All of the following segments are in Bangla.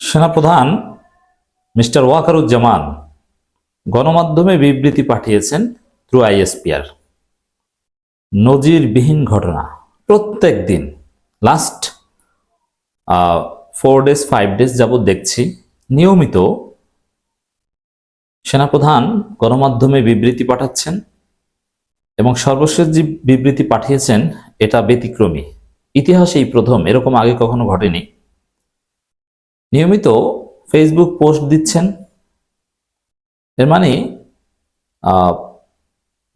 সেনাপ্রধান মিস্টার ওয়াকারুজ্জামান গণমাধ্যমে বিবৃতি পাঠিয়েছেন থ্রু আইএসপিআর। নজিরবিহীন ঘটনা। প্রত্যেক দিন লাস্ট 4 days 5 days যাবৎ দেখছি নিয়মিত সেনাপ্রধান গণমাধ্যমে বিবৃতি পাঠাচ্ছেন এবং সর্বশেষ যে বিবৃতি পাঠিয়েছেন এটা ব্যতিক্রমী। ইতিহাসে এই প্রথম, এরকম আগে কখনো ঘটেনি। নিয়মিত ফেসবুক পোস্ট দিচ্ছেন, এর মানে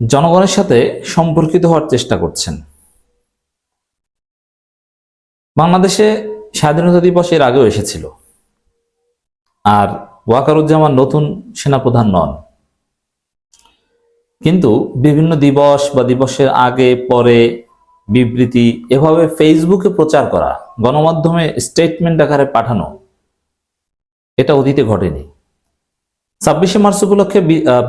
জনগণের সাথে সম্পর্কিত হওয়ার চেষ্টা করছেন। বাংলাদেশে স্বাধীনতা দিবস এর আগেও এসেছিল, আর ওয়াকারুজ্জামান নতুন সেনাপ্রধান নন, কিন্তু বিভিন্ন দিবস বা দিবসের আগে পরে বিবৃতি এভাবে ফেসবুকে প্রচার করা, গণমাধ্যমে স্টেটমেন্ট আকারে পাঠানো, এটা অতীতে ঘটেনি। 26শে মার্চ উপলক্ষে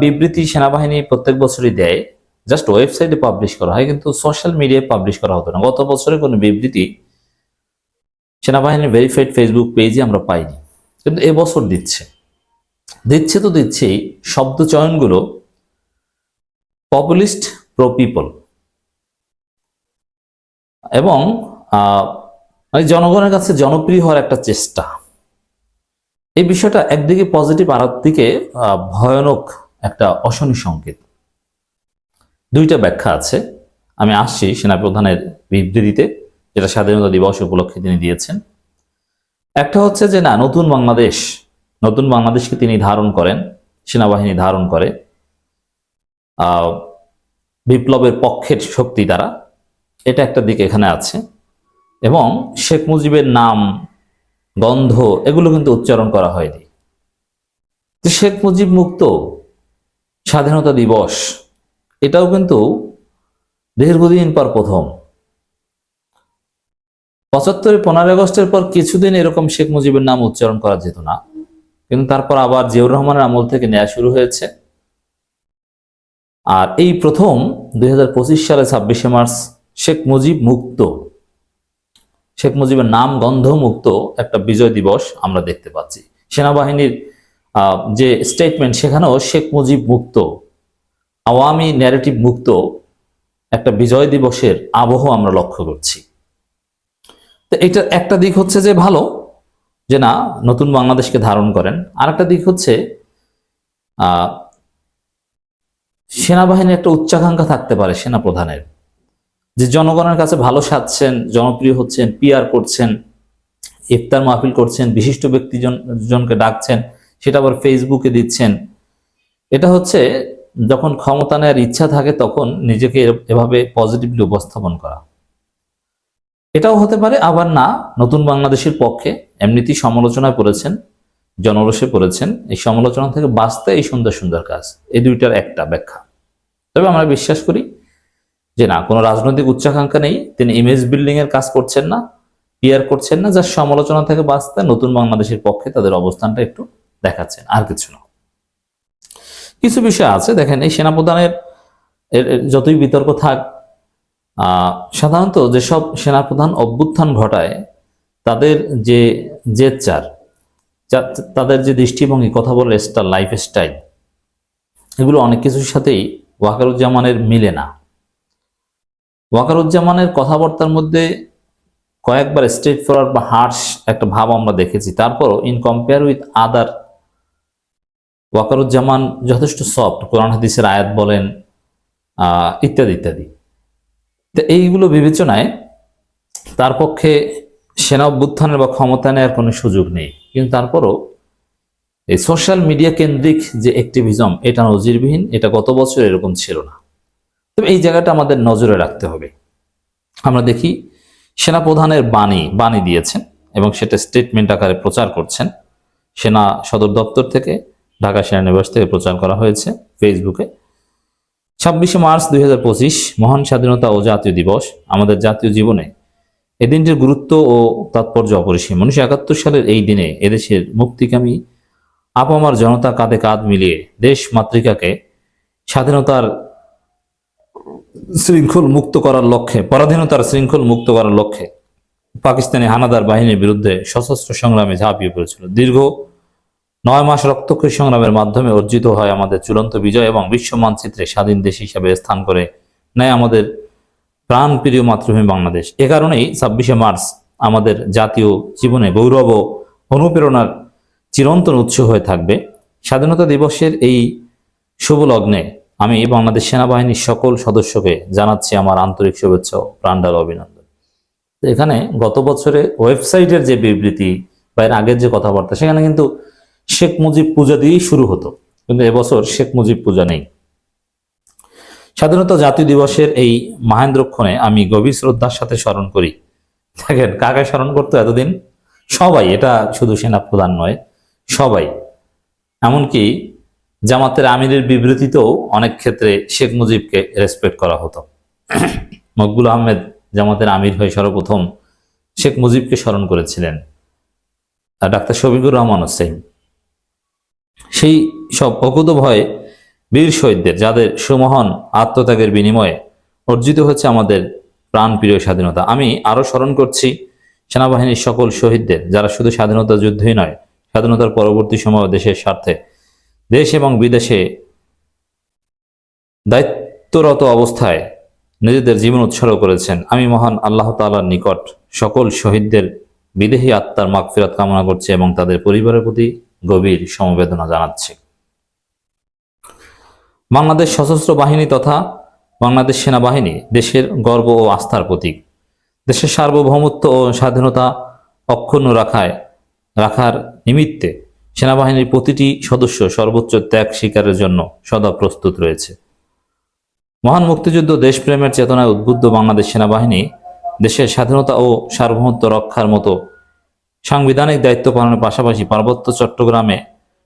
বিবৃতি সেনাবাহিনী প্রত্যেক বছরই দেয়, জাস্ট ওয়েবসাইটে পাবলিশ করা হয়, কিন্তু সোশ্যাল মিডিয়ায় পাবলিশ করা হতো না। গত বছরে কোনো বিবৃতি সেনাবাহিনীর ভেরিফাইড ফেসবুক পেজে আমরা পাইনি, কিন্তু এবছর দিচ্ছে তো দিচ্ছেই। শব্দ চয়নগুলো পপুলিস্ট, প্রো পিপল এবং জনগণের কাছে জনপ্রিয় হওয়ার একটা চেষ্টা। এই বিষয়টা একদিকে পজিটিভ, আর একদিকে ভয়ানক একটা অশনি সংকেত। দুইটা ব্যাখ্যা আছে। আমি আসছি সেনাপ্রধানের বিবৃতিতে, যেটা স্বাধীনতা দিবস উপলক্ষে তিনি দিয়েছেন। একটা হচ্ছে যে না, নতুন বাংলাদেশকে তিনি ধারণ করেন, সেনাবাহিনী ধারণ করে, বিপ্লবের পক্ষের শক্তি তারা, এটা একটা দিক এখানে আছে। এবং শেখ মুজিবের নাম, গন্ধ, এগুলো কিন্তু উচ্চারণ করা হয়নি। শেখ মুজিব মুক্ত স্বাধীনতা দিবস, এটাও কিন্তু দীর্ঘদিন পর প্রথম। 75 15 আগস্টের পর কিছুদিন এরকম শেখ মুজিবের নাম উচ্চারণ করা যেত না, কিন্তু তারপর আবার জিয়াউর রহমানের আমল থেকে নেওয়া শুরু হয়েছে। আর এই প্রথম 2025 সালে 26শে মার্চ শেখ মুজিব মুক্ত, শেখ মুজিবের নাম গন্ধ মুক্ত একটা বিজয় দিবস আমরা দেখতে পাচ্ছি। সেনাবাহিনীর যে স্টেটমেন্ট, সেখানেও শেখ মুজিব মুক্ত, আওয়ামী ন্যারেটিভ মুক্ত একটা বিজয় দিবসের আবহ আমরা লক্ষ্য করছি। তো এটা একটা দিক হচ্ছে যে ভালো, যে না, নতুন বাংলাদেশকে ধারণ করেন। আর একটা দিক হচ্ছে সেনাবাহিনীর একটা উচ্চাকাঙ্ক্ষা থাকতে পারে সেনাপ্রধানের, যে জনগণের কাছে ভালো সাজছেন, জনপ্রিয় হচ্ছেন, পিআর করছেন, ইফতার মাহফিল করছেন, বিশিষ্ট ব্যক্তিজনকে ডাকছেন, সেটা আবার ফেসবুকে দিচ্ছেন। এটা হচ্ছে যখন ক্ষমতা নেওয়ার ইচ্ছা থাকে তখন নিজেকে এভাবে পজিটিভলি উপস্থাপন করা। এটাও হতে পারে, আবার না, নতুন বাংলাদেশের পক্ষে এমনিতেই সমালোচনায় পড়েছেন, জনরোষে পড়েছেন, এই সমালোচনা থেকে বাঁচতে এই সুন্দর সুন্দর কাজ। এই দুইটার একটা ব্যাখ্যা। তবে আমরা বিশ্বাস করি যে না, কোনো রাজনৈতিক উচ্চাকাঙ্ক্ষা নেই, তিনি ইমেজ বিল্ডিং এর কাজ করছেন না, পিআর করছেন না, যার সমালোচনা থেকে বাঁচতে নতুন বাংলাদেশের পক্ষে তাদের অবস্থানটা একটু দেখাচ্ছেন, আর কিছু না। কিছু বিষয় আছে, দেখেন, এই সেনাপ্রধানের যতই বিতর্ক থাক, সাধারণত যেসব সেনাপ্রধান অভ্যুত্থান ঘটায় তাদের যে জেদচার, তাদের যে দৃষ্টিভঙ্গি, কথা বলার স্টাইল, লাইফ স্টাইল, এগুলো অনেক কিছুর সাথেই ওয়াকারুজ্জামানের মিলে না। ওয়াকারুজ্জামানের কথাবার্তার মধ্যে কয়েকবার স্ট্রেট ফরওয়ার্ড বা হার্শ একটা ভাব আমরা দেখেছি, তারপরও in compare with other Wakeruzzaman যথেষ্ট সফট, কোরআন হাদিসের আয়াত বলেন, ইত্যাদি ইত্যাদি। তো এইগুলো বিবেচনায় তার পক্ষে সেনা অভ্যুত্থানের বা ক্ষমতা নেওয়ার কোনো সুযোগ নেই, কিন্তু তারপরও এই সোশ্যাল মিডিয়া কেন্দ্রিক যে অ্যাক্টিভিজম, এটা নজিরবিহীন, এটা গত বছর এরকম ছিল না। তবে এই জায়গাটা আমাদের নজরে রাখতে হবে। আমরা দেখি সেনাপ্রধানের বাণী দিয়েছেন এবং সেটা স্টেটমেন্ট আকারে প্রচার করছেন। সেনা সদর দপ্তর থেকে, ঢাকা সেনানিবাস থেকে প্রচার করা হয়েছে ফেসবুকে। 26শে মার্চ 2025 মহান স্বাধীনতা ও জাতীয় দিবস। আমাদের জাতীয় জীবনে এই দিনটির গুরুত্ব ও তাৎপর্য অপরিসীম। 1971 সালের এই দিনে এদেশের মুক্তিকামী আপামার জনতা কাঁধে কাঁধ মিলিয়ে দেশ মাতৃকাকে স্বাধীনতার শৃঙ্খল মুক্ত করার লক্ষ্যে, পরাধীনতার শৃঙ্খল মুক্ত করার লক্ষ্যে পাকিস্তানি হানাদার বাহিনীর বিরুদ্ধে সশস্ত্র সংগ্রামে ঝাঁপিয়ে পড়েছিল। দীর্ঘ 9 মাস রক্তক্ষয়ী সংগ্রামের মাধ্যমে অর্জিত হয় আমাদের চূড়ান্ত বিজয় এবং বিশ্ব মানচিত্রে স্বাধীন দেশ হিসাবে স্থান করে নেয় আমাদের প্রাণপ্রিয় মাতৃভূমি বাংলাদেশ। এ কারণেই 26শে মার্চ আমাদের জাতীয় জীবনে গৌরব ও অনুপ্রেরণার চিরন্তন উৎস হয়ে থাকবে। স্বাধীনতা দিবসের এই শুভ লগ্নে আমি বাংলাদেশ সেনাবাহিনীর সকল সদস্যকে জানাচ্ছি আমার আন্তরিক শুভেচ্ছা ও প্রাণঢালা অভিনন্দন। এখানে গত বছরে ওয়েবসাইটের যে বিবৃতি বা এর আগের যে কথাবার্তা, সেখানে কিন্তু শেখ মুজিব পূজা দিয়েই শুরু হতো, কিন্তু এবছর শেখ মুজিব পূজা নেই। স্বাধীনতা জাতীয় দিবসের এই মহেন্দ্রক্ষণে আমি গভীর শ্রদ্ধার সাথে স্মরণ করি। দেখেন কাকে স্মরণ করতো এতদিন? সবাই, এটা শুধু সেনাপ্রধান নয়, সবাই। এমনকি জামাতের আমিরের বিবৃতিতেও অনেক ক্ষেত্রে শেখ মুজিবকে রেসপেক্ট করা হতো। মকবুল আহমেদ জামাতের আমির হয়ে সর্বপ্রথম শেখ মুজিবকে স্মরণ করেছিলেন, আর ডাক্তার শফিকুর রহমান হোসেন। সেই সব অকুতোভয় বীর শহীদদের, যাদের সুমহান আত্মত্যাগের বিনিময়ে অর্জিত হচ্ছে আমাদের প্রাণপ্রিয় স্বাধীনতা। আমি আরো স্মরণ করছি সেনাবাহিনীর সকল শহীদদের, যারা শুধু স্বাধীনতা যুদ্ধই নয়, স্বাধীনতার পরবর্তী সময় দেশের স্বার্থে দেশ এবং বিদেশে দায়িত্বরত অবস্থায় নিজেদের জীবন উৎসর্গ করেছেন। আমি মহান আল্লাহ তাআলার নিকট সকল শহীদদের বিদেহী আত্মার মাগফিরাত কামনা করছি এবং তাদের পরিবারের প্রতি গভীর সমবেদনা জানাচ্ছি। বাংলাদেশ সশস্ত্র বাহিনী তথা বাংলাদেশ সেনাবাহিনী দেশের গর্ব ও আস্থার প্রতীক। দেশের সার্বভৌমত্ব ও স্বাধীনতা অক্ষুণ্ণ রাখার নিমিত্তে সেনাবাহিনীর প্রতিটি সদস্য সর্বোচ্চ ত্যাগ স্বীকারের জন্য সদা প্রস্তুত রয়েছে। মহান মুক্তিযুদ্ধ দেশপ্রেমের চেতনায় উদ্বুদ্ধ বাংলাদেশ সেনাবাহিনী দেশের স্বাধীনতা ও সার্বভৌমত্ব রক্ষার মতো সাংবিধানিক দায়িত্ব পালনের পাশাপাশি পার্বত্য চট্টগ্রামে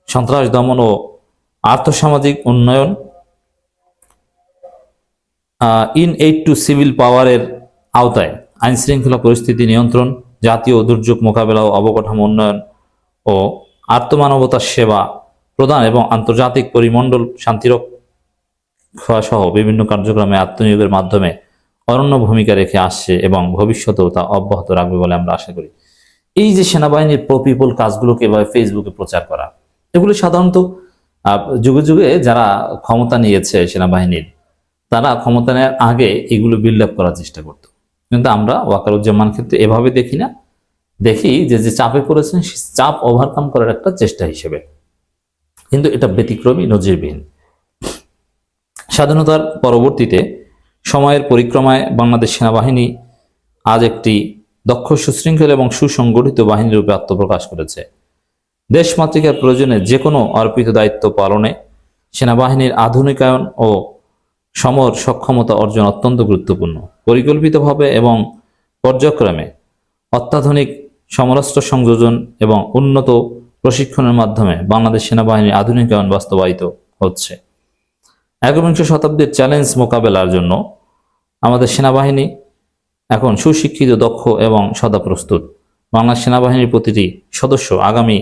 সন্ত্রাস দমন ও আর্থসামাজিক উন্নয়ন, ইন এইড টু সিভিল পাওয়ারের আওতায় আইন শৃঙ্খলা পরিস্থিতি নিয়ন্ত্রণ, জাতীয় দুর্যোগ মোকাবেলা ও অবকাঠামো উন্নয়ন ও আত্মমানবতার সেবা প্রদান এবং আন্তর্জাতিক পরিমণ্ডল শান্তিরক্ষা সহ বিভিন্ন কার্যক্রমে আত্মনিয়োগের মাধ্যমে অনন্য ভূমিকা রেখে আসছে এবং ভবিষ্যতেও তা অব্যাহত রাখবে বলে আমরা আশা করি। এই যে সেনাবাহিনীর প্রো পিপল কাজগুলোকে এভাবে ফেসবুকে প্রচার করা, এগুলো সাধারণত যুগে যুগে যারা ক্ষমতা নিয়েছে সেনাবাহিনীর, তারা ক্ষমতা নেওয়ার আগে এগুলো বিল্ড আপ করার চেষ্টা করত। কিন্তু আমরা ওয়াকারুজ্জামান ক্ষেত্রে এভাবে দেখি না, দেখি যে চাপে পড়েছেন সে চাপ ওভারকাম করার একটা চেষ্টা হিসেবে। কিন্তু এটা ব্যতিক্রমী, নজিরবিহীন। স্বাধীনতার পরবর্তীতে সময়ের পরিক্রমায় বাংলাদেশ সেনাবাহিনী আজ একটি দক্ষ, সুশৃঙ্খল এবং সুসংগঠিত বাহিনী রূপে আত্মপ্রকাশ করেছে। দেশমাতৃকার প্রয়োজনে যে কোনো অর্পিত দায়িত্ব পালনে সেনাবাহিনীর আধুনিকায়ন ও সমর সক্ষমতা অর্জন অত্যন্ত গুরুত্বপূর্ণ। পরিকল্পিতভাবে এবং পর্যায়ক্রমে অত্যাধুনিক সমরাস্ত্র সংযোজন এবং উন্নত প্রশিক্ষণের মাধ্যমে বাংলাদেশ সেনাবাহিনীর আধুনিকায়ন বাস্তবায়িত হচ্ছে। একবিংশ শতাব্দীর চ্যালেঞ্জ মোকাবেলার জন্য আমাদের সেনাবাহিনী এখন সুশিক্ষিত, দক্ষ এবং সদা প্রস্তুত। বাংলাদেশ সেনাবাহিনীর প্রতিটি সদস্য আগামী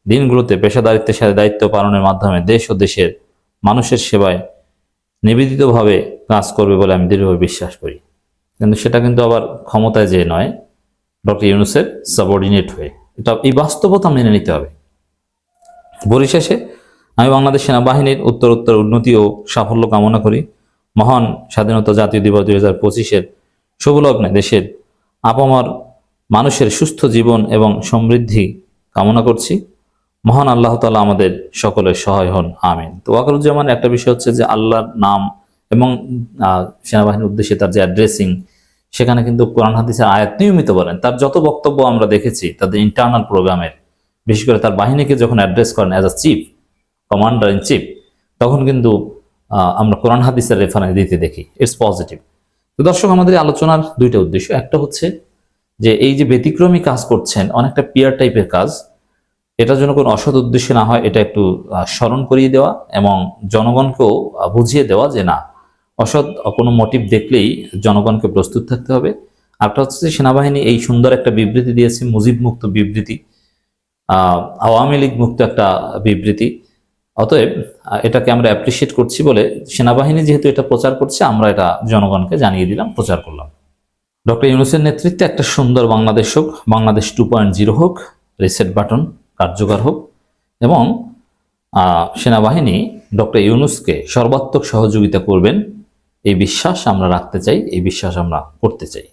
দিনগুলোতে পেশাদারিত্বের সাথে দায়িত্ব পালনের মাধ্যমে দেশ ও দেশের মানুষের সেবায় নিবেদিতভাবে কাজ করবে বলে আমি দৃঢ়ভাবে বিশ্বাস করি। কিন্তু সেটা কিন্তু আবার ক্ষমতায় যে নয়, ডক্টর ইউনূসের সাবঅর্ডিনেট হয়ে। এটা এই বাস্তবতা মেনে নিতে হবে। পরিশেষে আমি বাংলাদেশ সেনাবাহিনীর উত্তরোত্তর উন্নতি ও সাফল্য কামনা করি। মহান স্বাধীনতা জাতীয় দিবস 2025-এর শুভলগ্নে দেশের আপামর মানুষের সুস্থ জীবন এবং সমৃদ্ধি কামনা করছি। মহান আল্লাহ তাআলা আমাদের সকলের সহায় হন, আমিন। তো ওয়াকারুজ্জামান একটা বিষয় হচ্ছে যে আল্লাহর নাম এবং সেনাবাহিনীর উদ্দেশ্যে তার যে অ্যাড্রেসিং, সেখানে কিন্তু কোরআন হাদিসের আয়াত নিয়মিত বলেন। তার যত বক্তব্য আমরা দেখেছি তাদের ইন্টারনাল প্রোগ্রামের, বিশেষ করে তার বাহিনীকে যখন অ্যাড্রেস করেন as a chief, commander in chief, তখন কিন্তু আমরা কোরআন হাদিসের রেফারেন্স দিতে দেখি। It's positive. তো দর্শক, আমাদের আলোচনার দুইটা উদ্দেশ্য। একটা হচ্ছে যে এই যে ব্যতিক্রমী কাজ করছেন, অনেকটা পিয়ার টাইপের কাজ, এটার জন্য কোনো অসৎ উদ্দেশ্য না হয় এটা একটু স্মরণ করিয়ে দেওয়া এবং জনগণকেও বুঝিয়ে দেওয়া যে না, অসৎ কোনো মোটিভ দেখলেই জনগণকে প্রস্তুত থাকতে হবে। আরেকটা হচ্ছে যে সেনাবাহিনী এই সুন্দর একটা বিবৃতি দিয়েছে, মুজিব মুক্ত বিবৃতি, আওয়ামী লীগ মুক্ত একটা বিবৃতি। অতএব এটাকে আমরা অ্যাপ্রিসিয়েট করছি বলে সেনাবাহিনী যেহেতু এটা প্রচার করছে, আমরা এটা জনগণকে জানিয়ে দিলাম, প্রচার করলাম। ডক্টর ইউনূসের নেতৃত্বে একটা সুন্দর বাংলাদেশ হোক, বাংলাদেশ 2.0 হোক, রিসেট বাটন কার্যকর হোক এবং সেনাবাহিনী ডক্টর ইউনূসকে সর্বাত্মক সহযোগিতা করবেন, এই বিশ্বাস আমরা রাখতে চাই, এই বিশ্বাস আমরা করতে চাই।